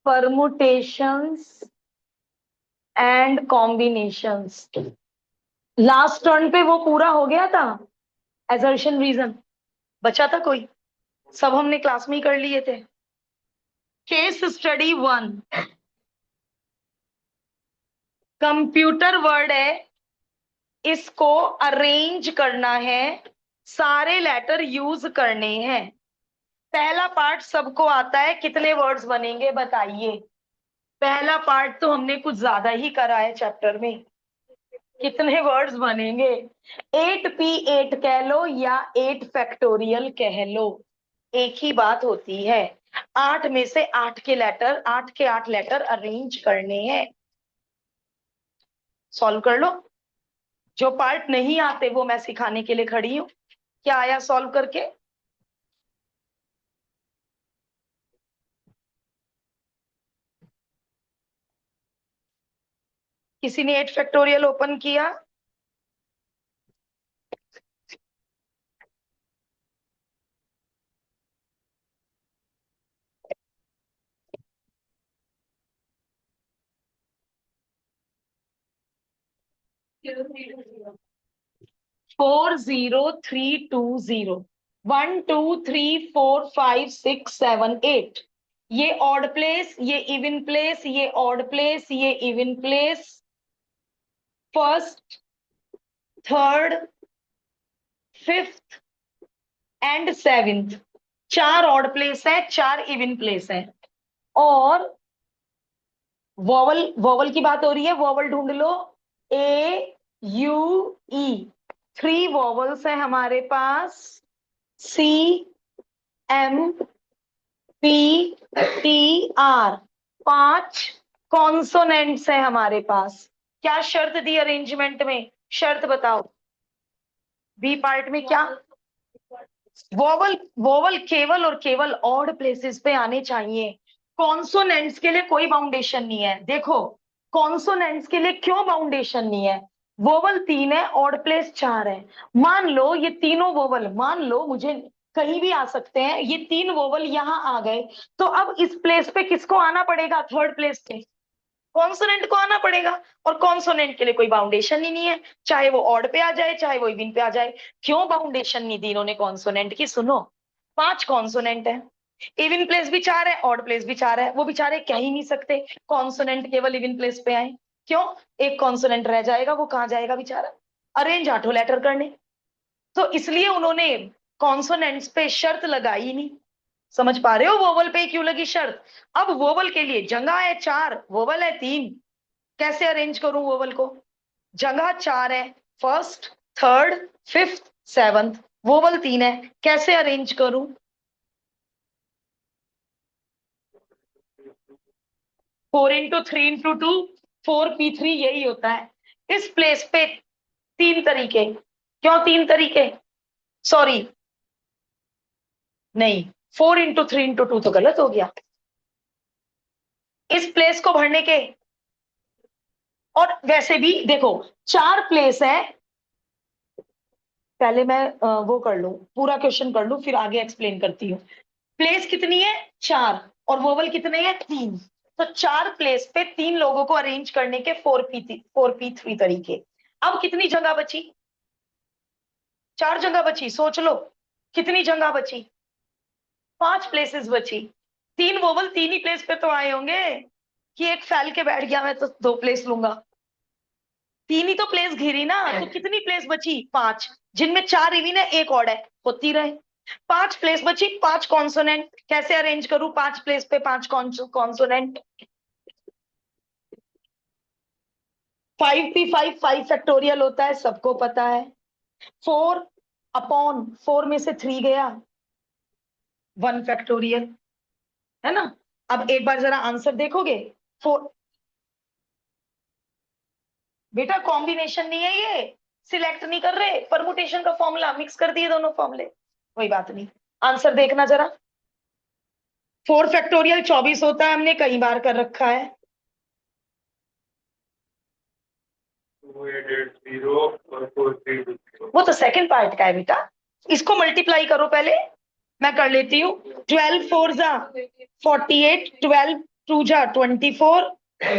Permutations and combinations. Last turn पे वो पूरा हो गया था, एजर्शन रीजन बचा था कोई? सब हमने क्लास में ही कर लिए थे। केस स्टडी 1 कंप्यूटर वर्ड है, इसको अरेंज करना है, सारे लेटर यूज करने हैं। पहला पार्ट सबको आता है, कितने वर्ड्स बनेंगे बताइए। पहला पार्ट तो हमने कुछ ज्यादा ही करा है चैप्टर में। कितने वर्ड्स बनेंगे? 8p8 कह लो या 8 फैक्टोरियल कह लो, एक ही बात होती है। 8 में से 8 के लेटर, 8 के 8 लेटर अरेंज करने हैं। सॉल्व कर लो। जो पार्ट नहीं आते वो मैं सिखाने के लिए खड़ी हूं। क्या आया सॉल्व करके? किसी ने 8 फैक्टोरियल ओपन किया? 40320, 1 2 3 4 5 6 7 8। ये ऑड प्लेस, ये इवन प्लेस, ये ऑड प्लेस, ये even place, first, third, fifth and seventh. 4 odd place है, 4 इवन प्लेस है। और वॉवल, वॉवल की बात हो रही है, वॉवल ढूंढ लो। ए यू ई, 3 वॉवल्स है हमारे पास। C M P T R, 5 consonants है हमारे पास। क्या शर्त दी अरेंजमेंट में? शर्त बताओ। बी पार्ट में क्या? वोवल, वोवल केवल और केवल ऑड प्लेसेस पे आने चाहिए। कॉन्सोनेंट्स के लिए कोई बाउंडेशन नहीं है। देखो, कॉन्सोनेंट्स के लिए क्यों बाउंडेशन नहीं है? वोवल 3 है, ऑड प्लेस 4 है। मान लो ये तीनों वोवल, मान लो मुझे कहीं भी आ सकते हैं, ये 3 वोवल यहां आ गए, तो अब इस प्लेस पे किसको आना पड़ेगा? थर्ड प्लेस पे कॉन्सोनेंट को आना पड़ेगा। और कॉन्सोनेंट के लिए कोई बाउंडेशन ही नहीं है, चाहे वो ऑड पे आ जाए चाहे वो इवन पे आ जाए। क्यों बाउंडेशन नहीं दी इन्होंने कॉन्सोनेंट की? सुनो, 5 कॉन्सोनेंट है, इवन प्लेस भी 4 है, ऑड प्लेस भी 4 है। वो बेचारे कह ही नहीं सकते कॉन्सोनेंट केवल इवन प्लेस पे आए। क्यों? एक कॉन्सोनेंट रह जाएगा, वो कहाँ जाएगा बेचारा? अरेंज 8 लेटर करने। तो इसलिए उन्होंने कॉन्सोनेंट्स पे शर्त लगाई ही नहीं। समझ पा रहे हो वोवल पे क्यों लगी शर्त? अब वोवल के लिए जगह है 4, वोवल है 3, कैसे अरेंज करूं वोवल को? जगह 4 है, first, third, fifth, seventh, vowel 3 है, कैसे अरेंज करूं? 4 × 3 × 2, 4p3, यही होता है। इस प्लेस पे 3 तरीके। क्यों 3 तरीके? सॉरी, नहीं, 4 × 3 × 2 तो गलत हो गया। इस प्लेस को भरने के, और वैसे भी देखो 4 प्लेस है। पहले मैं वो कर लूं, पूरा क्वेश्चन कर लूं, फिर आगे एक्सप्लेन करती हूँ। प्लेस कितनी है? 4, और वोवल कितने हैं? 3। तो 4 प्लेस पे 3 लोगों को अरेंज करने के 4p3 तरीके। अब कितनी जगह बची? 4 जगह बची, सोच लो कितनी जगह बची? 5 प्लेसेस बची। 3 वोवल 3 ही प्लेस पे तो आए होंगे कि एक फैल के बैठ गया मैं तो 2 प्लेस लूंगा। 3 ही तो प्लेस घिरी ना, तो कितनी प्लेस बची? 5, जिनमें 4 इवन है, एक ऑड है, होती रहे। 5 प्लेस बची, 5 कॉन्सोनेंट। कैसे अरेंज करूं 5 प्लेस पे 5 कॉन्सोनेंट? 5p5 5 फैक्टोरियल होता है, सबको पता है। 4/4 में से 3 गया, 1 फैक्टोरियल, है ना? अब एक बार जरा आंसर देखोगे। 4, बेटा कॉम्बिनेशन नहीं है ये, सिलेक्ट नहीं कर रहे, परमुटेशन का फॉर्मूला मिक्स कर दिए दोनों फॉर्मूले, कोई बात नहीं। आंसर देखना जरा। 4 फैक्टोरियल 24 होता है, हमने कई बार कर रखा है। 2880 वो तो सेकंड पार्ट का है बेटा, इसको मल्टीप्लाई करो पहले, मैं कर लेती हूँ। 12 4 जा 48, 12 2 जा 24,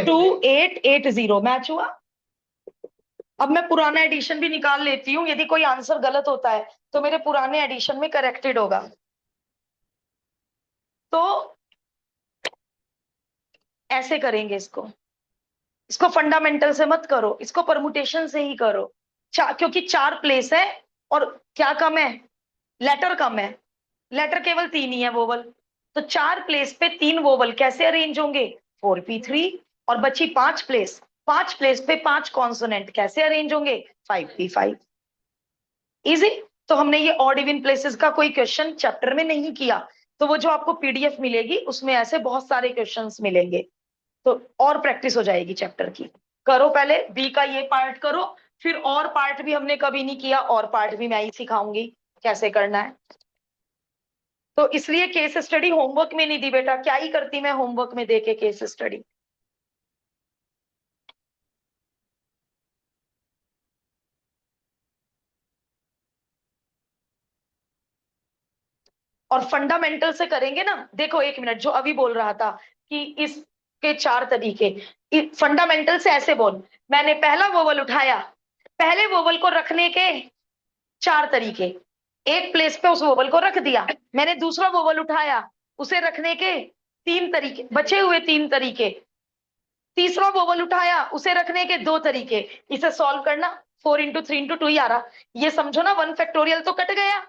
2 8 8 0 मैच हुआ। अब मैं पुराना एडिशन भी निकाल लेती हूँ, यदि कोई आंसर गलत होता है तो मेरे पुराने एडिशन में करेक्टेड होगा। तो ऐसे करेंगे इसको, इसको फंडामेंटल से मत करो, इसको परमुटेशन से ही करो। क्योंकि 4 प्लेस है और क्या कम है, लेटर कम है, लेटर केवल 3 ही है वोवल। तो 4 प्लेस पे 3 वोवल कैसे अरेंज होंगे, 4p3। और बची 5 प्लेस, 5 प्लेस पे 5 कॉन्सोनेंट कैसे अरेंज होंगे, 5p5। इजी। तो हमने ये ऑड इवन प्लेसेस का कोई क्वेश्चन चैप्टर में नहीं किया, तो वो जो आपको पीडीएफ मिलेगी उसमें ऐसे बहुत सारे क्वेश्चंस मिलेंगे, तो और प्रैक्टिस हो जाएगी चैप्टर की। करो पहले बी का ये पार्ट करो, फिर और पार्ट भी हमने कभी नहीं किया, और पार्ट भी मैं ही सिखाऊंगी कैसे करना है। तो इसलिए केस स्टडी होमवर्क में नहीं दी बेटा, क्या ही करती मैं होमवर्क में देके केस स्टडी। और फंडामेंटल से करेंगे ना, देखो एक मिनट, जो अभी बोल रहा था कि इसके 4 तरीके, फंडामेंटल से ऐसे बोल, मैंने पहला वोवल उठाया, पहले वोवल को रखने के 4 तरीके, एक प्लेस पे उस वोवल को रख दिया। मैंने दूसरा वोवल उठाया, उसे रखने के 3 तरीके, बचे हुए 3 तरीके। तीसरा वोवल उठाया, उसे रखने के 2 तरीके। इसे सॉल्व करना, 4 × 3 × 2 ही आ रहा। ये समझो ना 1 फैक्टोरियल तो कट गया,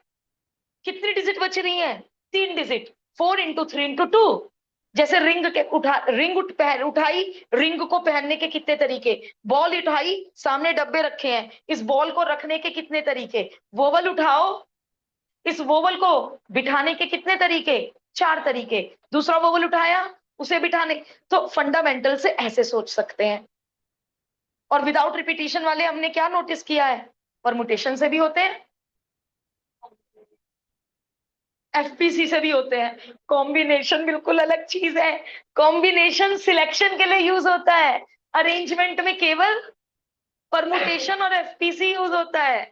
कितनी डिजिट बच रही है, 3 डिजिट। 4 × 3 × 2। जैसे रिंग के उठाई, रिंग को पहनने के कितने तरीके, बॉल उठाई, सामने डब्बे रखे हैं, इस बॉल को रखने के कितने तरीके, वोवल उठाओ, इस वोवल को बिठाने के कितने तरीके, 4 तरीके, दूसरा वोवल उठाया, उसे बिठाने। तो फंडामेंटल से ऐसे सोच सकते हैं। और विदाउट रिपीटिशन वाले हमने क्या नोटिस किया है, परमुटेशन से भी होते हैं, एफपीसी से भी होते हैं। कॉम्बिनेशन बिल्कुल अलग चीज है, कॉम्बिनेशन सिलेक्शन के लिए यूज होता है, अरेंजमेंट में केवल परमुटेशन और एफपीसी यूज होता है।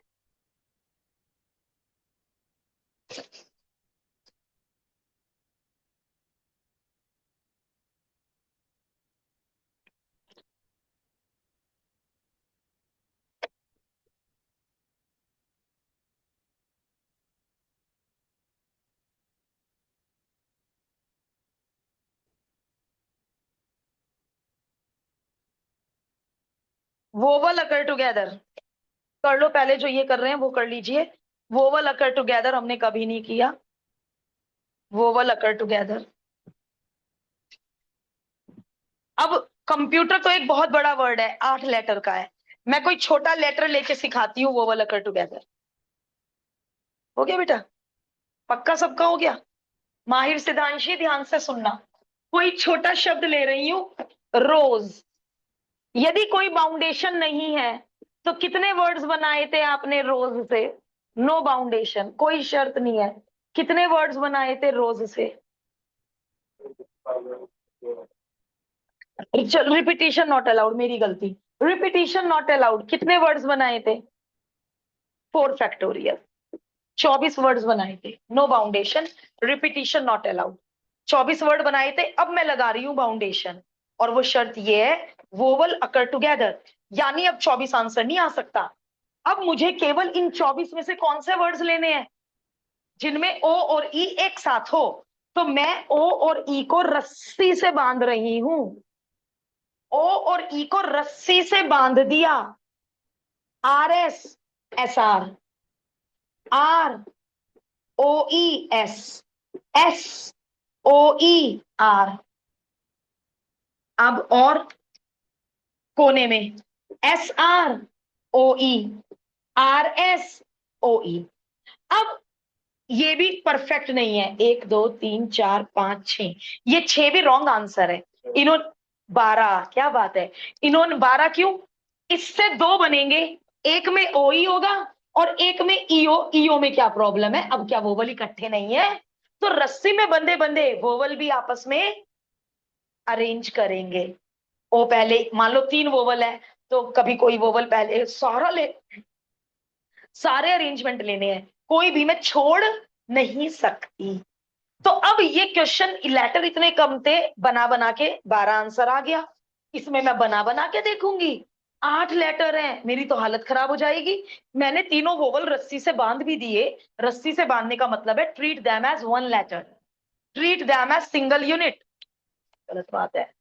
वोवल अकर टुगेदर कर लो पहले, जो ये कर रहे हैं वो कर लीजिए। वोवल अकर टुगेदर हमने कभी नहीं किया, वोवल अकर टुगेदर। अब कंप्यूटर तो एक बहुत बड़ा वर्ड है, 8 लेटर का है, मैं कोई छोटा लेटर लेके सिखाती हूँ वोवल अकर टुगेदर। हो गया बेटा, पक्का सबका हो गया। माहिर सिद्धांशी ध्यान से सुनना, कोई छोटा शब्द ले रही हूं, रोज। यदि कोई बाउंडेशन नहीं है तो कितने वर्ड्स बनाए थे आपने रोज से, नो बाउंडेशन, कोई शर्त नहीं है, कितने वर्ड्स बनाए थे रोज से, चल रिपीटिशन नॉट अलाउड, मेरी गलती, रिपीटिशन नॉट अलाउड, कितने वर्ड्स बनाए थे, 4 फैक्टोरियल, 24 वर्ड्स बनाए थे, no boundation, repetition not allowed, 24 word बनाए थे। अब मैं लगा रही हूं बाउंडेशन, और वो शर्त ये है, वोवल अकर टुगेदर, यानी अब 24 आंसर नहीं आ सकता। अब मुझे केवल इन 24 में से कौन से वर्ड्स लेने हैं, जिनमें ओ और ई एक साथ हो। तो मैं ओ और ई को रस्सी से बांध रही हूं, ओ और ई को रस्सी से बांध दिया, R S S R, R O E S, S O E R. अब और कोने में S R O E, R S O E. अब ये भी परफेक्ट नहीं है, 1 2 3 4 5 6, ये 6 भी रॉन्ग आंसर है। इन्होंने 12, क्या बात है, इन्होंने 12 क्यों, इससे 2 बनेंगे, एक में ओ ई होगा और एक में ईओ, ईओ में क्या प्रॉब्लम है, अब क्या वोवल इकट्ठे नहीं है, तो रस्सी में बंधे बंधे वोवल भी आपस में अरेंज करेंगे। ओ पहले मान लो 3 वोवल है, तो कभी कोई वोवल पहले, सारे अरेंजमेंट लेने हैं, कोई भी मैं छोड़ नहीं सकती। तो अब ये क्वेश्चन लेटर इतने कम थे, बना बना के 12 आंसर आ गया। इसमें मैं बना बना के देखूंगी, 8 लेटर हैं, मेरी तो हालत खराब हो जाएगी। मैंने तीनों वोवल रस्सी से बांध भी दिए। रस्सी से बांधने का मतलब है treat them as one letter, treat them as single unit. गलत बात है।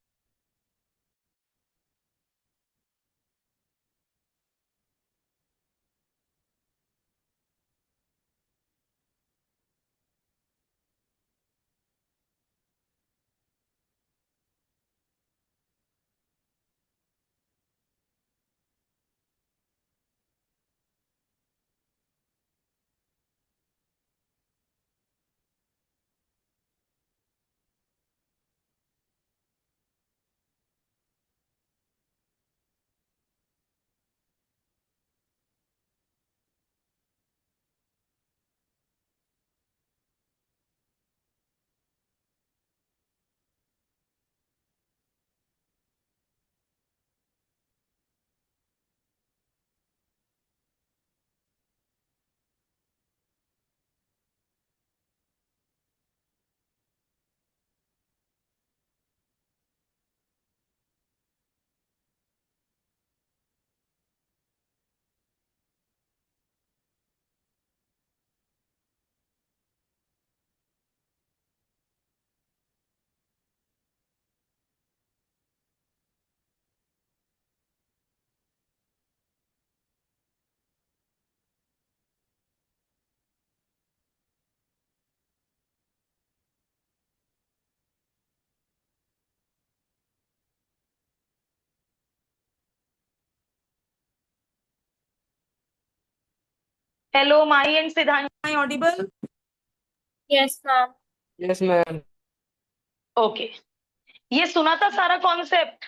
Hello Mahi and Siddhant, audible? Yes ma'am. Yes ma'am. Okay. ये सुना था सारा कॉन्सेप्ट,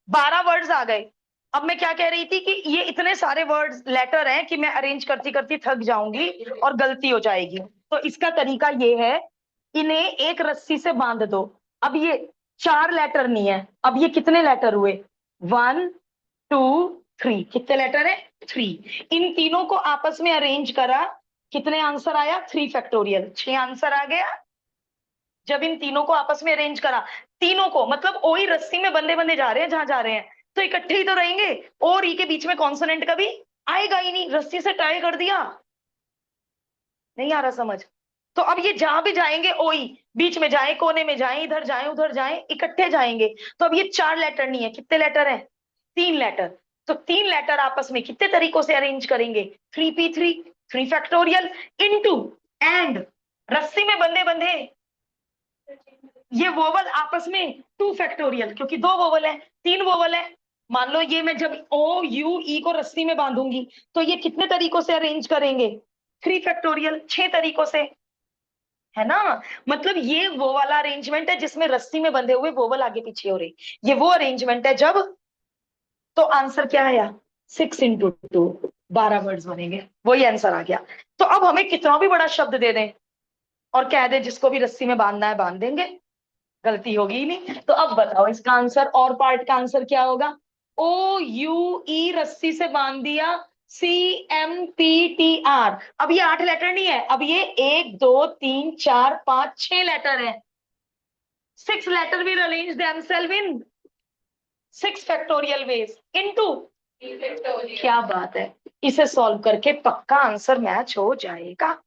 12 वर्ड्स आ गए। अब मैं क्या कह रही थी कि ये इतने सारे वर्ड्स लेटर हैं कि मैं अरेंज करती करती थक जाऊंगी और गलती हो जाएगी। तो इसका तरीका ये है, इन्हें एक रस्सी से बांध दो। अब ये 4 लेटर नहीं है, अब ये कितने लेटर हुए? 1 2 3। कितने लेटर है? 3। इन तीनों को आपस में अरेंज करा, कितने आंसर आया? 3 फैक्टोरियल, 6 आंसर आ गया। जब इन तीनों को आपस में अरेंज करा, तीनों को मतलब ओ ही रस्सी में बंधे बंधे जा रहे हैं जहां जा रहे हैं, तो इकट्ठे ही तो रहेंगे। और ई के बीच में कॉन्सोनेंट कभी आएगा ही नहीं, रस्सी से टाई कर दिया। नहीं आ रहा समझ? तो अब ये जहां भी जाएंगे ओ ही, बीच में जाए, कोने में जाए, इधर जाए उधर जाए, इकट्ठे जाएंगे। तो अब ये 4 लेटर नहीं है, कितने लेटर है? 3 लेटर। तो 3 लेटर आपस में कितने तरीकों से अरेंज करेंगे? 3p3, 3 फैक्टोरियल, इनटू, एंड, रस्सी में बंधे बंधे ये वोवल आपस में 2 फैक्टोरियल, क्योंकि 2 वोवल है, 3 वोवल है। मान लो ये मैं जब ओ यू ई को रस्सी में बांधूंगी, तो ये कितने तरीकों से अरेंज करेंगे? 3 फैक्टोरियल, 6 तरीकों से, है ना? मतलब ये वो वाला अरेंजमेंट है जिसमें रस्सी में बंधे हुए वोवल आगे पीछे हो रहे, ये वो अरेंजमेंट है जब। तो आंसर क्या आया? 6 × 2, 12 वर्ड्स बनेंगे, वही आंसर आ गया। तो अब हमें कितना भी बड़ा शब्द दे दें और कह दे जिसको भी रस्सी में बांधना है बांध देंगे, गलती होगी ही नहीं। तो अब बताओ इसका आंसर, और पार्ट का आंसर क्या होगा? ओ यू ई रस्सी से बांध दिया, CMPTR। अब ये 8 लेटर नहीं है, अब ये 1 2 3 4 5 6 लेटर है। 6 letter will arrange themselves in 6 factorial ways into. क्या बात है, इसे सॉल्व करके पक्का आंसर मैच हो जाएगा।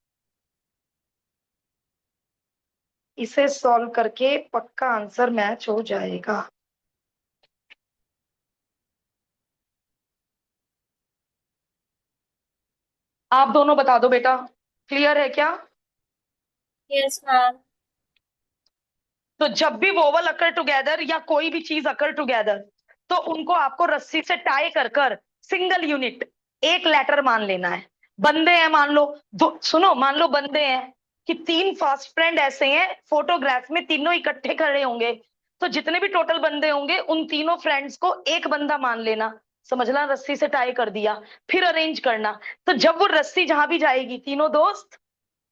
इसे सॉल्व करके पक्का आंसर मैच हो जाएगा। आप दोनों बता दो बेटा, क्लियर है क्या? Yes ma'am. तो जब भी वोवल अकर टुगेदर या कोई भी चीज अकर टुगेदर, तो उनको आपको रस्सी से टाई कर कर सिंगल यूनिट एक लेटर मान लेना है। बंदे हैं मान लो, दो, सुनो, मान लो बंदे हैं कि 3 फास्ट फ्रेंड ऐसे हैं, फोटोग्राफ में तीनों इकट्ठे खड़े होंगे, तो जितने भी टोटल बंदे होंगे उन तीनों फ्रेंड्स को एक बंदा मान लेना। समझना, रस्सी से टाई कर दिया, फिर अरेंज करना। तो जब वो रस्सी जहां भी जाएगी, तीनों दोस्त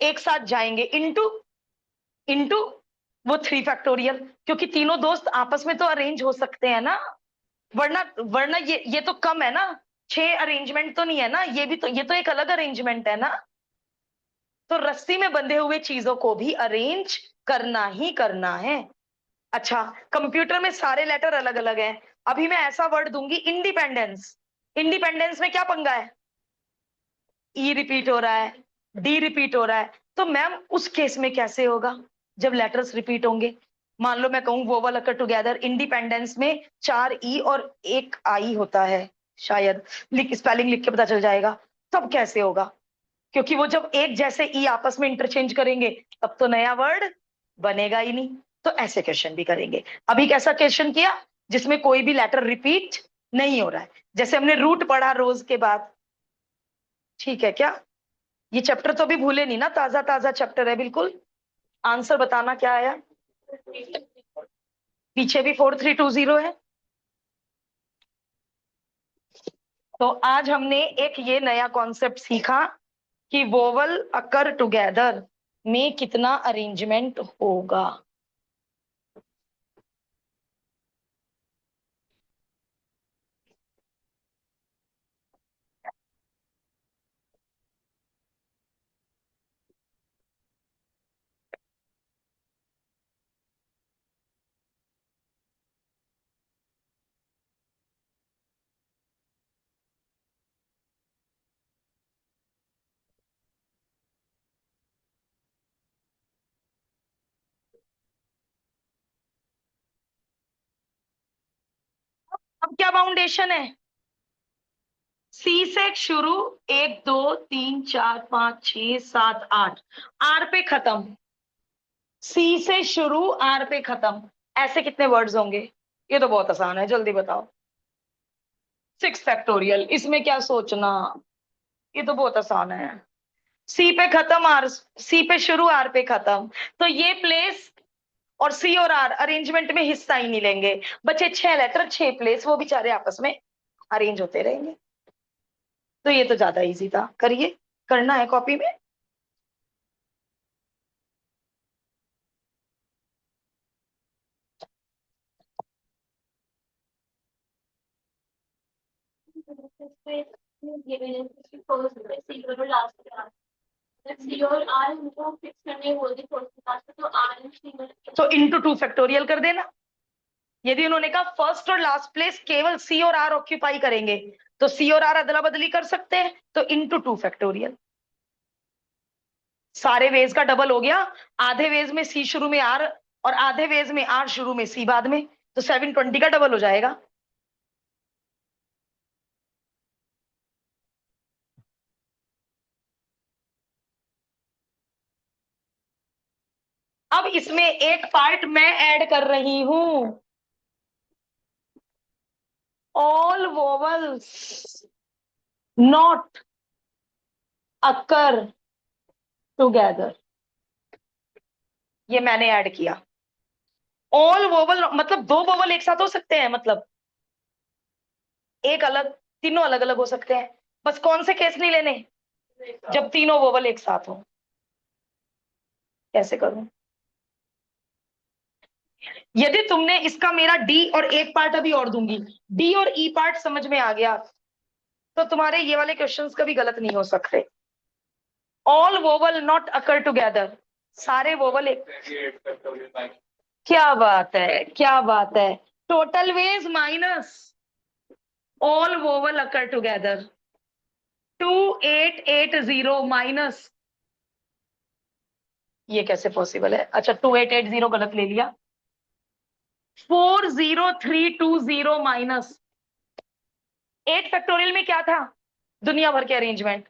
एक साथ जाएंगे इनटू, इनटू वो 3 फैक्टोरियल, क्योंकि तीनों दोस्त आपस में तो अरेंज हो सकते हैं ना। वरना वरना ये तो कम है ना, 6 अरेंजमेंट तो नहीं है ना, ये भी तो, ये तो एक अलग अरेंजमेंट है ना। तो रस्सी में बंधे हुए चीजों को भी अरेंज करना ही करना है। अच्छा, कंप्यूटर में सारे लेटर अलग अलग हैं। अभी मैं ऐसा वर्ड दूंगी, इंडिपेंडेंस। इंडिपेंडेंस में क्या पंगा है? ई रिपीट हो रहा है, डी रिपीट हो रहा है। तो मैम उस केस में कैसे होगा जब लेटर्स रिपीट होंगे? मान लो मैं कहूं वोवल अकर टुगेदर, इंडिपेंडेंस में 4 ई और 1 आई होता है, शायद स्पेलिंग लिख के पता चल जाएगा। तब कैसे होगा? क्योंकि वो जब एक जैसे ई आपस में इंटरचेंज करेंगे तब तो नया वर्ड बनेगा ही नहीं। तो ऐसे क्वेश्चन भी करेंगे। अभी कैसा क्वेश्चन किया जिसमें कोई भी लेटर रिपीट नहीं हो रहा है, जैसे हमने रूट पढ़ा रोज के बाद। ठीक है क्या? ये चैप्टर तो अभी भूले नहीं ना, ताजा ताजा चैप्टर है बिल्कुल। आंसर बताना क्या आया। पीछे भी 4320 है। तो आज हमने एक ये नया कॉन्सेप्ट सीखा कि वोवल अकर टुगेदर में कितना अरेंजमेंट होगा। अब क्या बाउंडेशन है? सी से शुरू, 1 2 3 4 5 6 7 8, आर पे खत्म। सी से शुरू, आर पे खत्म। ऐसे कितने वर्ड्स होंगे? ये तो बहुत आसान है, जल्दी बताओ। 6 फैक्टोरियल, इसमें क्या सोचना, ये तो बहुत आसान है। सी पे खत्म, आर, सी पे शुरू आर पे खत्म। तो ये प्लेस और सी और आर अरेंजमेंट में हिस्सा ही नहीं लेंगे। बचे 6 लेटर 6 प्लेस, वो बेचारे आपस में अरेंज होते रहेंगे। तो ये तो ज्यादा इजी था, करिए। करना है कॉपी में। सी और आर उनको फिक्स करने बोल दी फोर्थ क्लास में, तो आर एंड सी में तो इंटू 2 फैक्टोरियल कर देना। यदि उन्होंने कहा फर्स्ट और लास्ट प्लेस केवल सी और आर ऑक्यूपाई करेंगे, तो सी और आर अदला बदली कर सकते हैं, तो इंटू 2 फैक्टोरियल। सारे वेज का डबल हो गया। आधे वेज में सी शुरू में आर, और आधे वेज में आर शुरू में सी बाद में, तो 720 का डबल हो जाएगा। अब इसमें एक पार्ट मैं ऐड कर रही हूं, all vowels not occur together. ये मैंने ऐड किया। ऑल वोवल मतलब 2 वोवल एक साथ हो सकते हैं, मतलब एक अलग, तीनों अलग अलग हो सकते हैं। बस कौन से केस नहीं लेने? जब तीनों वोवल एक साथ हो। कैसे करूं? यदि तुमने इसका मेरा डी और एक पार्ट अभी और दूंगी, डी और ई पार्ट समझ में आ गया, तो तुम्हारे ये वाले क्वेश्चंस कभी गलत नहीं हो सकते। All vowel not occur together, सारे वोवल एक। क्या बात है, क्या बात है। Total ways minus all vowel occur together, 2880 minus, ये कैसे पॉसिबल है? अच्छा, 2880 गलत ले लिया। 40320 माइनस 8 फैक्टोरियल में क्या था? दुनिया भर के अरेंजमेंट,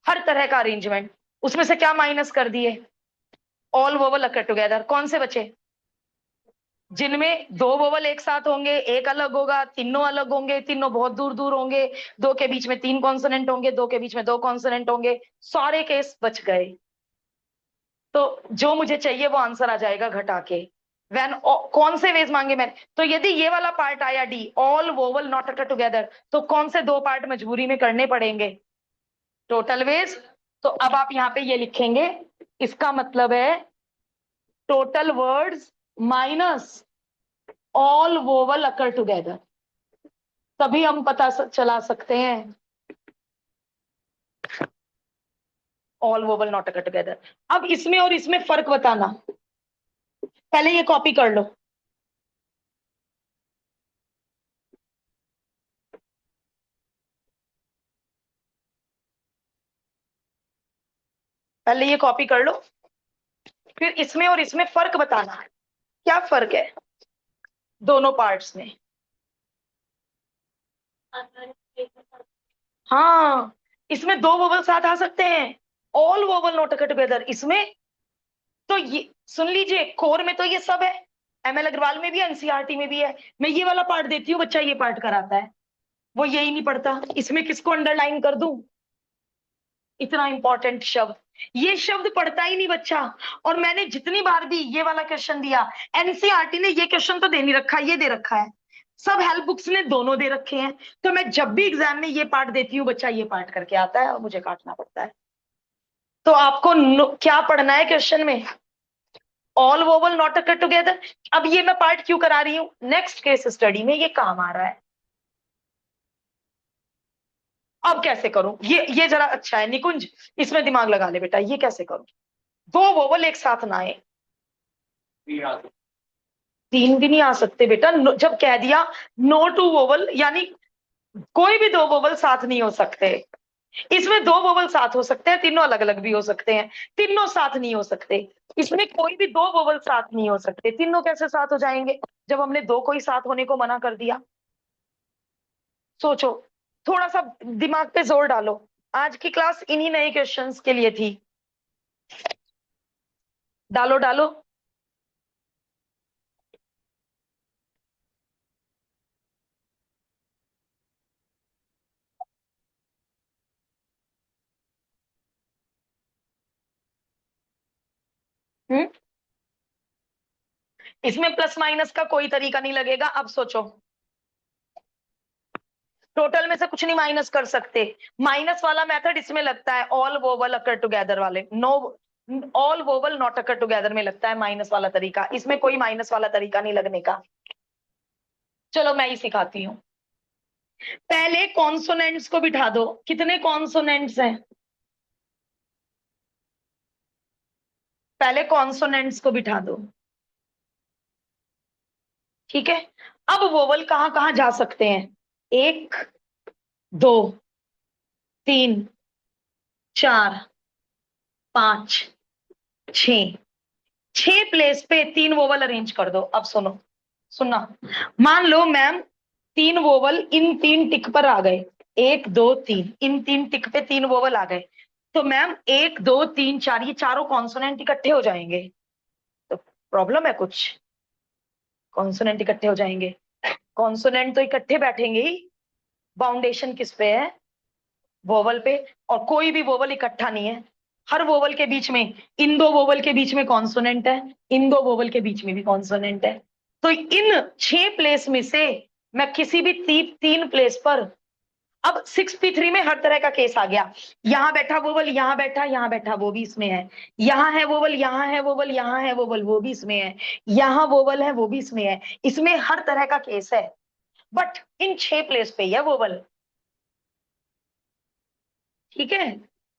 हर तरह का अरेंजमेंट। उसमें से क्या माइनस कर दिए? All vowel occur together. कौन से बचे? जिनमें 2 वोवल एक साथ होंगे, एक अलग होगा, तीनों अलग होंगे, तीनों बहुत दूर दूर होंगे, 2 के बीच में 3 कॉन्सोनेंट होंगे, 2 के बीच में 2 कॉन्सोनेंट होंगे। सारे केस बच गए। तो जो मुझे चाहिए वो आंसर आ जाएगा घटा के। व्हेन, कौन से वेज मांगे मैंने? तो यदि ये वाला पार्ट आया D, all vowel not occur together, तो कौन से 2 पार्ट मजबूरी में करने पड़ेंगे? Total ways. तो अब आप यहाँ पे ये लिखेंगे, इसका मतलब है total words minus all vowel occur together. तभी हम पता चला सकते हैं all vowel not occur together. अब इसमें और इसमें फर्क बताना, पहले ये कॉपी कर लो। पहले ये कॉपी कर लो, फिर इसमें और इसमें फर्क बताना, क्या फर्क है दोनों पार्ट्स में। हाँ, इसमें दो वोवल साथ आ सकते हैं, all vowel not occur together. इसमें तो ये सुन लीजिए, कोर में तो ये सब है, एमएल अग्रवाल में भी है, एनसीईआरटी में भी है। मैं ये वाला पार्ट देती हूँ, बच्चा ये पार्ट कराता है, वो यही नहीं पढ़ता। इसमें किसको अंडरलाइन कर दूं, इतना इंपॉर्टेंट शब्द, ये शब्द पढ़ता ही नहीं बच्चा। और मैंने जितनी बार भी ये वाला क्वेश्चन दिया, एनसीईआरटी ने ये क्वेश्चन तो दे नहीं रखा, ये दे रखा है, सब हेल्प बुक्स ने दोनों दे रखे हैं। तो मैं जब भी एग्जाम में ये पार्ट देती हूँ, बच्चा ये पार्ट करके आता है और मुझे काटना पड़ता है। तो आपको क्या पढ़ना है क्वेश्चन में, all vowel not occur together. अब ये मैं पार्ट क्यों करा रही हूं, नेक्स्ट केस स्टडी में ये काम आ रहा है। अब कैसे करूं, ये जरा अच्छा है निकुंज, इसमें दिमाग लगा ले बेटा, ये कैसे करूं, दो वोवल एक साथ ना आए। तीन भी नहीं आ सकते बेटा, जब कह दिया नो टू वोवल, यानी कोई भी दो वोवल साथ नहीं हो सकते। इसमें दो वोवल साथ हो सकते हैं, तीनों अलग अलग भी हो सकते हैं, तीनों साथ नहीं हो सकते। इसमें कोई भी दो वोवल साथ नहीं हो सकते, तीनों कैसे साथ हो जाएंगे जब हमने दो को ही साथ होने को मना कर दिया। सोचो, थोड़ा सा दिमाग पे जोर डालो। आज की क्लास इन्हीं नए क्वेश्चंस के लिए थी, डालो डालो। हम्म, इसमें प्लस माइनस का कोई तरीका नहीं लगेगा। अब सोचो, टोटल में से कुछ नहीं माइनस कर सकते, माइनस वाला मेथड इसमें लगता है, ऑल वोवल अकर टुगेदर वाले, know all vowel not occur together में लगता है माइनस वाला तरीका, इसमें कोई माइनस वाला तरीका नहीं लगने का। चलो मैं ही सिखाती हूँ। पहले कॉन्सोनेंट्स को बिठा दो, कितने कॉन्सोनेंट्स हैं, पहले कॉन्सोनेंट्स को बिठा दो, ठीक है। अब वोवल कहां कहां जा सकते हैं, एक, दो, तीन, चार, पांच, छ, छह प्लेस पे तीन वोवल अरेंज कर दो। अब सुनो, सुनना, मान लो मैम तीन वोवल इन तीन टिक पर आ गए, एक दो तीन, इन तीन टिक पे तीन वोवल आ गए, तो मैम एक दो तीन चार, ये चारों कॉन्सोनेंट इकट्ठे हो जाएंगे। तो प्रॉब्लम है कुछ, कॉन्सोनेंट इकट्ठे हो जाएंगे, कॉन्सोनेंट तो इकट्ठे बैठेंगे ही, बाउंडेशन किस पे है, वोवल पे। और कोई भी वोवल इकट्ठा नहीं है, हर वोवल के बीच में, इन दो वोवल के बीच में कॉन्सोनेंट है, इन दो वोवल के बीच में भी कॉन्सोनेंट है। तो इन छह प्लेस में से मैं किसी भी तीन प्लेस पर, अब 6p3 में हर तरह का केस आ गया, यहां बैठा वोवल, यहां बैठा, यहां बैठा, वो भी इसमें है, यहां है वोवल, यहां है वोवल, यहां है वोवल, वो भी इसमें है, यहां वोवल है, वो भी इसमें है, इसमें हर तरह का केस है, बट इन छह प्लेस पे है वोवल, ठीक है।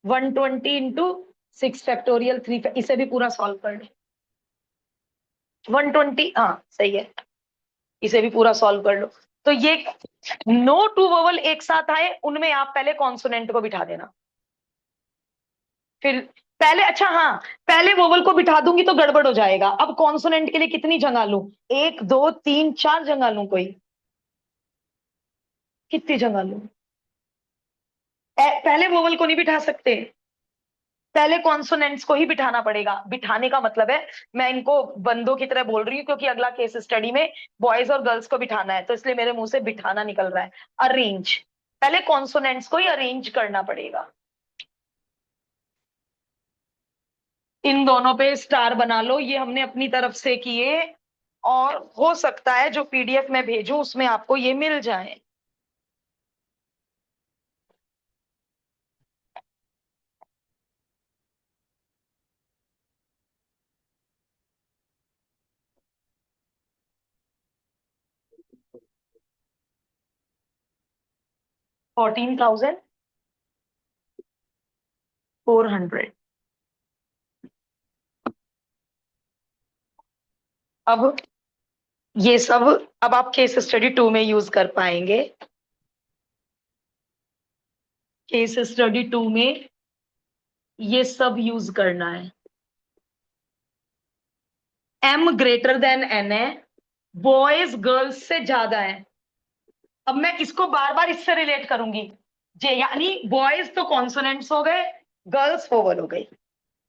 120 इंटू 6 फैक्टोरियल 3, इसे भी पूरा सॉल्व कर ले, 120, हाँ सही है, इसे भी पूरा सॉल्व कर लो। तो ये नो टू वोवल एक साथ आए, उनमें आप पहले कॉन्सोनेंट को बिठा देना, फिर पहले, अच्छा हाँ, पहले वोवल को बिठा दूंगी तो गड़बड़ हो जाएगा। अब कॉन्सोनेंट के लिए कितनी जगह लूं, एक दो तीन चार जगह लूं, कोई कितनी जगह लूं, पहले वोवल को नहीं बिठा सकते, पहले कॉन्सोनेंट्स को ही बिठाना पड़ेगा। बिठाने का मतलब है, मैं इनको बंदों की तरह बोल रही हूँ क्योंकि अगला केस स्टडी में बॉयज और गर्ल्स को बिठाना है, तो इसलिए मेरे मुंह से बिठाना निकल रहा है। अरेंज, पहले कॉन्सोनेंट्स को ही अरेंज करना पड़ेगा। इन दोनों पे स्टार बना लो, ये हमने अपनी तरफ से किए, और हो सकता है जो पीडीएफ में भेजूं उसमें आपको ये मिल जाए। $14,000, 400। अब ये सब अब आप केस स्टडी 2 में यूज कर पाएंगे। केस स्टडी 2 में ये सब यूज करना है। m ग्रेटर देन n है, बॉयज गर्ल्स से ज्यादा है। अब मैं इसको बार बार इससे रिलेट करूंगी, जे यानी बॉयज तो कॉन्सोनेंट्स हो गए, गर्ल्स वोवल हो गई।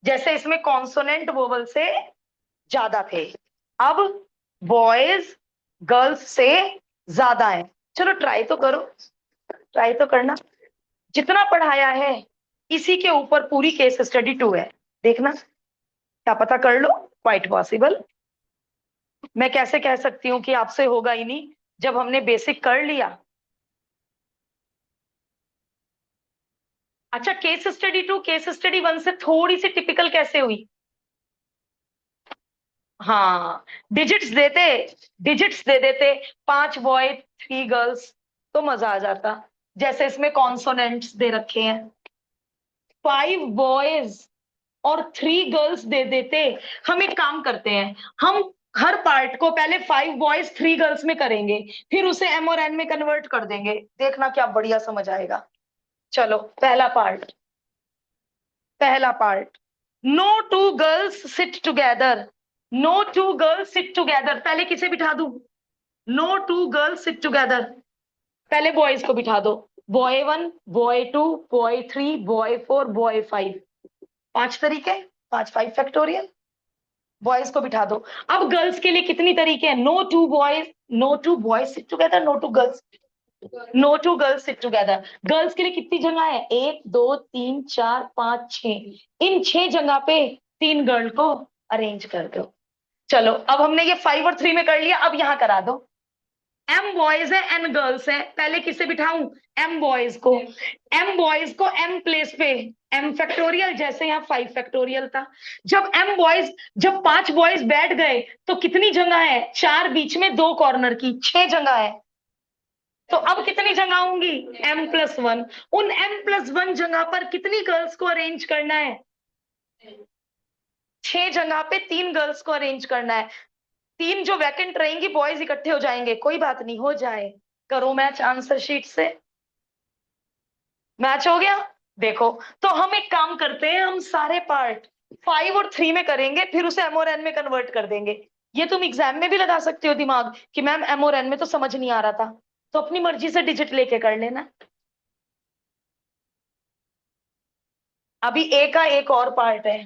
जैसे इसमें कॉन्सोनेंट वोवल से ज्यादा थे, अब बॉयज गर्ल्स से ज्यादा है। चलो ट्राई तो करो, ट्राई तो करना। जितना पढ़ाया है इसी के ऊपर पूरी केस स्टडी 2 है, देखना क्या पता कर लो। Quite possible. मैं कैसे कह सकती हूँ कि आपसे होगा ही नहीं जब हमने बेसिक कर लिया। अच्छा, केस स्टडी 2 केस स्टडी 1 से थोड़ी सी टिपिकल कैसे हुई? हाँ, डिजिट्स देते, डिजिट्स दे देते, 5 बॉय 3 गर्ल्स, तो मजा आ जाता। जैसे इसमें कॉन्सोनेंट्स दे रखे हैं, 5 बॉयज और 3 गर्ल्स दे देते। हम एक काम करते हैं, हम हर पार्ट को पहले 5 बॉयज 3 गर्ल्स में करेंगे, फिर उसे एम और एन में कन्वर्ट कर देंगे, देखना क्या बढ़िया समझ आएगा। चलो पहला part, no two girls sit together. No two girls sit together, पहले किसे बिठा दूं? No two girls sit together, पहले बॉयज को बिठा दो। Boy 1, boy 2, boy 3, boy 4, boy 5। 5 तरीके, 5 5 फैक्टोरियल। बॉयज को बिठा दो। अब गर्ल्स के लिए कितनी तरीके हैं? No two boys, no two boys sit together, no two girls, no two girls sit together. Girls के लिए कितनी जगह है? 1 2 3 4 5 6। इन 6 जगह पे 3 गर्ल को अरेंज कर दो। चलो अब हमने ये 5 और 3 में कर लिया, अब यहां करा दो। m बॉयज है n गर्ल्स है, पहले किसे बिठाऊं? m बॉयज को। m बॉयज को m प्लेस पे, m फैक्टोरियल, जैसे यहाँ 5 फैक्टोरियल था। जब m बॉयज, जब 5 बॉयज बैठ गए तो कितनी जगह है? 4 बीच में 2 कॉर्नर की, 6 जगह है। तो अब कितनी जगह होंगी? m+1। उन m+1 जगह पर कितनी गर्ल्स को अरेंज करना है? 6 जगह पे 3 गर्ल्स को अरेंज करना है। 3 जो वैकेंट रहेंगी बॉयज इकट्ठे हो जाएंगे, कोई बात नहीं, हो जाए। करो मैच आंसर शीट से, मैच हो गया। देखो, तो हम एक काम करते हैं, हम सारे पार्ट 5 और 3 में करेंगे, फिर उसे एम और एन में कन्वर्ट कर देंगे। ये तुम एग्जाम में भी लगा सकते हो दिमाग कि मैम एम और एन में तो समझ नहीं आ रहा था, तो अपनी मर्जी से डिजिट लेके कर लेना। अभी ए का एक और पार्ट है,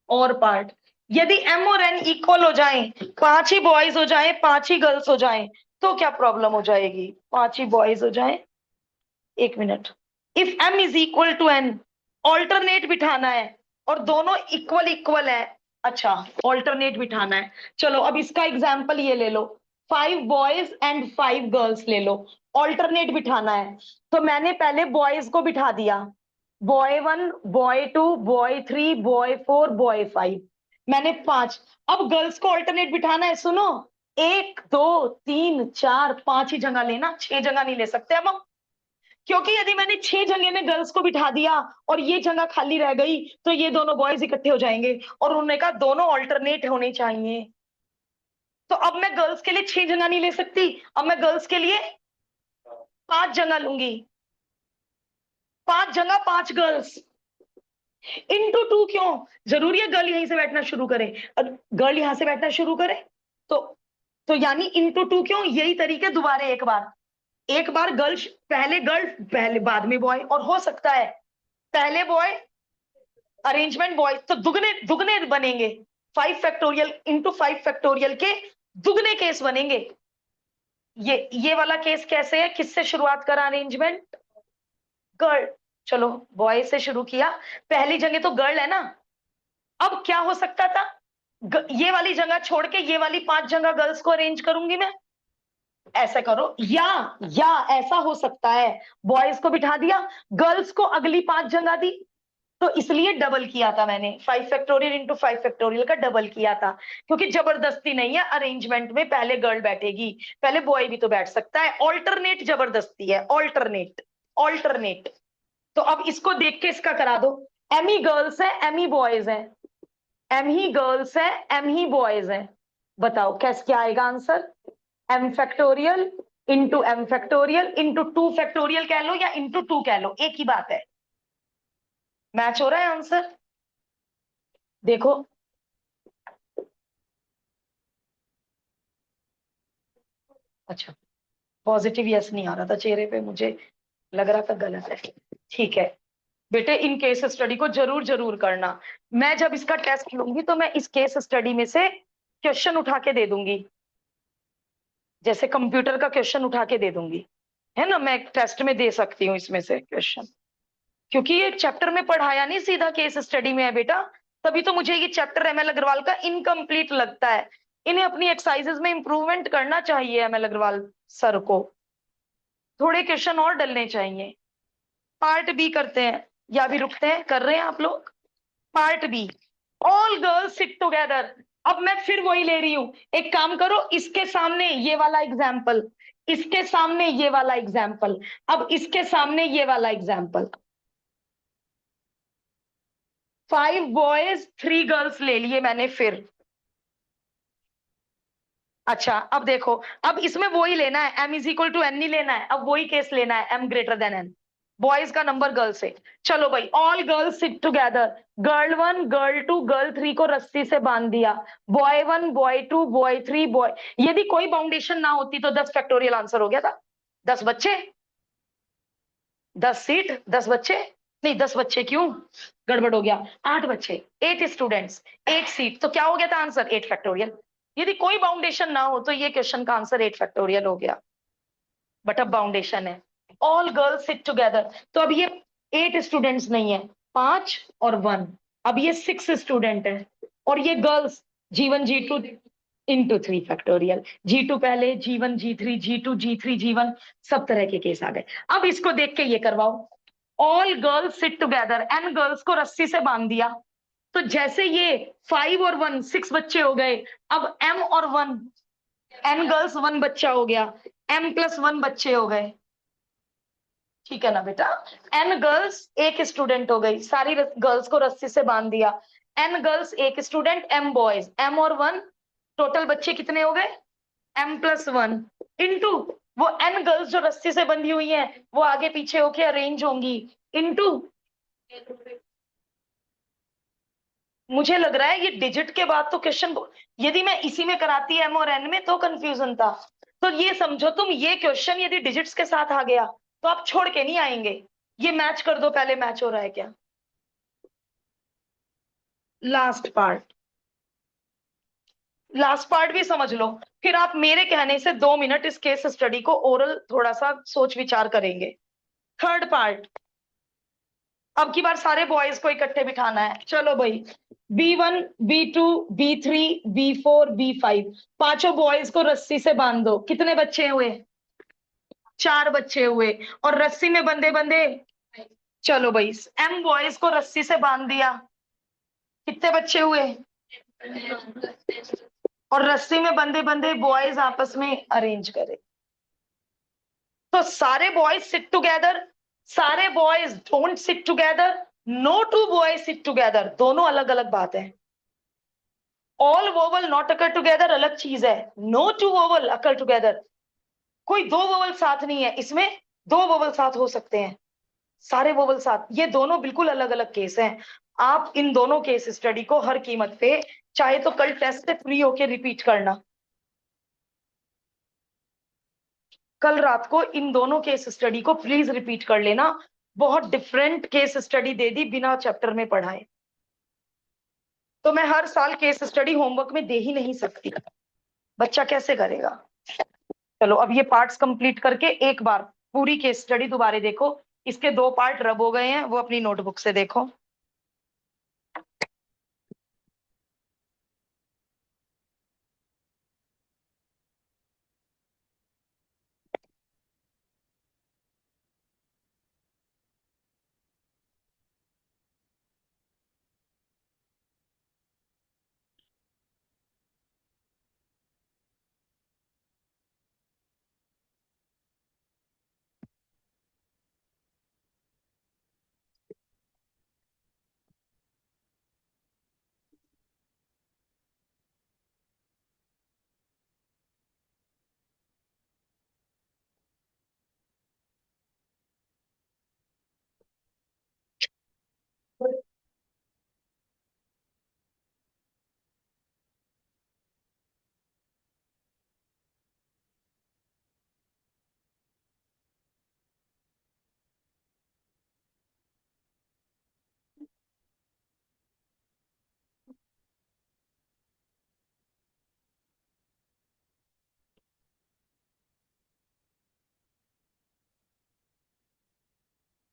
और पार्ट, यदि एम और एन इक्वल हो जाएं, 5 ही बॉयज हो जाएं 5 ही गर्ल्स हो जाएं, तो क्या प्रॉब्लम हो जाएगी? 5 ही बॉयज हो जाएं, 1 minute, if m is equal to n, alternate बिठाना है और दोनों इक्वल इक्वल है। अच्छा, ऑल्टरनेट बिठाना है। चलो अब इसका एग्जाम्पल ये ले लो, 5 बॉयज एंड 5 गर्ल्स ले लो, ऑल्टरनेट बिठाना है। तो मैंने पहले बॉयज को बिठा दिया, boy 1, boy 2, boy 3, boy 4, boy 5, मैंने 5। अब गर्ल्स को ऑल्टरनेट बिठाना है, सुनो, 1 2 3 4 5 ही जगह लेना, 6 जगह नहीं ले सकते अब हम, क्योंकि यदि मैंने 6 जगह में गर्ल्स को बिठा दिया और ये जगह खाली रह गई तो ये दोनों बॉयज इकट्ठे हो जाएंगे, और उन्होंने कहा दोनों ऑल्टरनेट होने चाहिए। तो अब मैं गर्ल्स के लिए 6 जगह नहीं ले सकती, अब मैं गर्ल्स के लिए 5 जगह लूंगी, 5 जगह 5 गर्ल्स, इंटू 2। क्यों जरूरी है गर्ल यहीं से बैठना शुरू करे? गर्ल यहां से बैठना शुरू करे तो यानी इंटू 2 क्यों? यही तरीके दोबारा, एक बार गर्ल, पहले गर्ल पहले बाद में बॉय, और हो सकता है पहले बॉय अरेंजमेंट बॉय, तो दुगने दुगने बनेंगे, 5 फैक्टोरियल इंटू 5 फैक्टोरियल के दुगने केस बनेंगे। ये वाला केस कैसे है? किससे शुरुआत करा अरेंजमेंट? गर्ल। चलो बॉय से शुरू किया, पहली जगह तो गर्ल है ना। अब क्या हो सकता था? ये वाली जगह छोड़ के ये वाली 5 जगह गर्ल्स को अरेंज करूंगी मैं, ऐसा करो, या ऐसा हो सकता है, बॉयज को बिठा दिया, गर्ल्स को अगली 5 जगह दी, तो इसलिए डबल किया था मैंने, 5 फैक्टोरियल इंटू 5 फैक्टोरियल का डबल किया था, क्योंकि जबरदस्ती नहीं है अरेंजमेंट में, पहले गर्ल बैठेगी, पहले बॉय भी तो बैठ सकता है, ऑल्टरनेट जबरदस्ती है, ऑल्टरनेट, ऑल्टरनेट। तो अब इसको देख के इसका करा दो। एम ही गर्ल्स है, एम ही बॉयज है, एम ही गर्ल्स है, एम ही बॉयज है। बताओ कैसे क्या आएगा answer? M factorial into M factorial into two factorial कह लो या इंटू टू कह लो, एक ही बात है। मैच हो रहा है आंसर? देखो, अच्छा, पॉजिटिव यस नहीं आ रहा था चेहरे पे, मुझे लग रहा था गलत है। ठीक है बेटे, इन केस स्टडी को जरूर जरूर करना। मैं जब इसका टेस्ट लूंगी तो मैं इस केस स्टडी में से क्वेश्चन उठा के दे दूंगी, जैसे कंप्यूटर का क्वेश्चन उठा के दे दूंगी, है ना। मैं टेस्ट में दे सकती हूँ इसमें से क्वेश्चन, क्योंकि ये चैप्टर में पढ़ाया नहीं, सीधा केस स्टडी में है बेटा। तभी तो मुझे ये चैप्टर एमएल अग्रवाल का इनकम्प्लीट लगता है। इन्हें अपनी एक्सरसाइजेज में इंप्रूवमेंट करना चाहिए एमएल अग्रवाल सर को, थोड़े क्वेश्चन और डलने चाहिए। पार्ट बी करते हैं या अभी रुकते हैं? कर रहे हैं आप लोग? Part B, all girls sit together. अब मैं फिर वही ले रही हूं, एक काम करो, इसके सामने ये वाला एग्जाम्पल, इसके सामने ये वाला एग्जाम्पल, अब इसके सामने ये वाला एग्जाम्पल। 5 बॉयज 3 गर्ल्स ले लिए मैंने फिर। अच्छा अब देखो, अब इसमें वही लेना है, M is equal to N नहीं लेना है, अब वही केस लेना है, M greater than N. Boys का नंबर गर्ल से। चलो भाई, all girls sit together, girl 1 girl 2 girl 3 को रस्सी से बांध दिया, बॉय 1 बॉय 2 बॉय 3 बॉय। यदि कोई बाउंडेशन ना होती तो 10 फैक्टोरियल आंसर हो गया था। 10 बच्चे, 10 सीट, 10 बच्चे, नहीं 10 बच्चे क्यों, गड़बड़ हो गया, 8 बच्चे, 8 स्टूडेंट्स, 8 सीट, तो क्या हो गया था आंसर? 8 फैक्टोरियल। यदि कोई बाउंडेशन ना हो तो ये क्वेश्चन का आंसर 8 फैक्टोरियल हो गया। बट अब बाउंडेशन है, ऑल गर्ल्स सिट टुगेदर, तो अब ये 8 स्टूडेंट्स नहीं है, 5 और 1, अब ये 6 स्टूडेंट है। और ये girls G1 G2 into 3 factorial, G2 पहले, G1 G3 G2 G3 G1, सब तरह के केस आ गए। अब इसको देख के ये करवाओ, ऑल गर्ल्स सिट टुगेदर, एन गर्ल्स को रस्सी से बांध दिया, तो जैसे ये 5 और 1 6 बच्चे हो गए, अब M और 1, एन गर्ल्स 1 बच्चा हो गया, M प्लस 1 बच्चे हो गए, ठीक है ना बेटा। एन गर्ल्स एक स्टूडेंट हो गई, सारी गर्ल्स को रस्सी से बांध दिया, एन गर्ल्स एक स्टूडेंट, M बॉयज, M और 1, टोटल बच्चे कितने हो गए? M प्लस 1 इंटू वो एन गर्ल्स जो रस्सी से बंधी हुई है वो आगे पीछे होके अरेंज होंगी, इंटू, मुझे लग रहा है ये डिजिट के बाद तो क्वेश्चन, यदि मैं इसी में कराती एम और एन में तो कंफ्यूजन था। तो ये समझो तुम, ये क्वेश्चन यदि डिजिट्स के साथ आ गया तो आप छोड़ के नहीं आएंगे। ये मैच कर दो पहले, मैच हो रहा है क्या? लास्ट पार्ट, लास्ट पार्ट भी समझ लो, फिर आप मेरे कहने से 2 मिनट इस केस स्टडी को ओरल थोड़ा सा सोच विचार करेंगे। थर्ड पार्ट, अब की बार सारे बॉयज को इकट्ठे बिठाना है। चलो भाई, B1 B2 B3 B4 B5, पांचों बॉयज को रस्सी से बांध दो। कितने बच्चे हुए? 4 बच्चे हुए, और रस्सी में बंधे बंधे, चलो भाई, M बॉयज को रस्सी से बांध दिया, कितने बच्चे हुए? और रस्सी में बंधे बंधे बॉयज आपस में अरेंज करे, तो सारे बॉयज सिट टुगेदर, सारे boys don't sit together, no two boys sit together, दोनों अलग अलग बात है। All vowel not occur together अलग चीज है, no two vowel occur together, कोई दो वोवल साथ नहीं है इसमें, दो वोवल साथ हो सकते हैं, सारे वोवल साथ, ये दोनों बिल्कुल अलग अलग केस हैं। आप इन दोनों केस स्टडी को हर कीमत पे, चाहे तो कल टेस्ट से फ्री होके रिपीट करना, कल रात को इन दोनों केस स्टडी को प्लीज रिपीट कर लेना। बहुत डिफरेंट केस स्टडी दे दी बिना चैप्टर में पढ़ाए, तो मैं हर साल केस स्टडी होमवर्क में दे ही नहीं सकती, बच्चा कैसे करेगा। चलो अब ये पार्ट्स कंप्लीट करके एक बार पूरी केस स्टडी दोबारा देखो, इसके 2 पार्ट रब हो गए हैं, वो अपनी नोटबुक से देखो।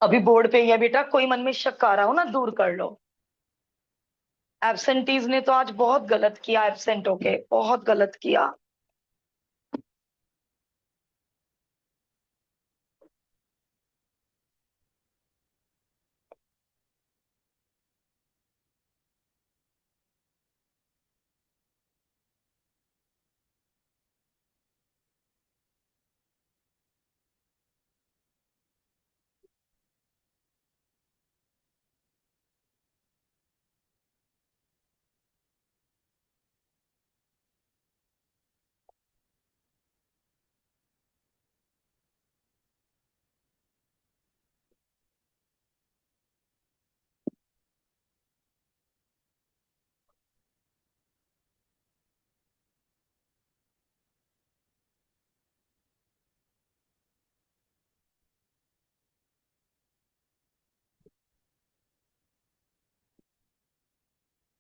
अभी बोर्ड पे ही है बेटा, कोई मन में शक आ रहा हो ना दूर कर लो। एब्सेंटीज ने तो आज बहुत गलत किया, एब्सेंट होके बहुत गलत किया।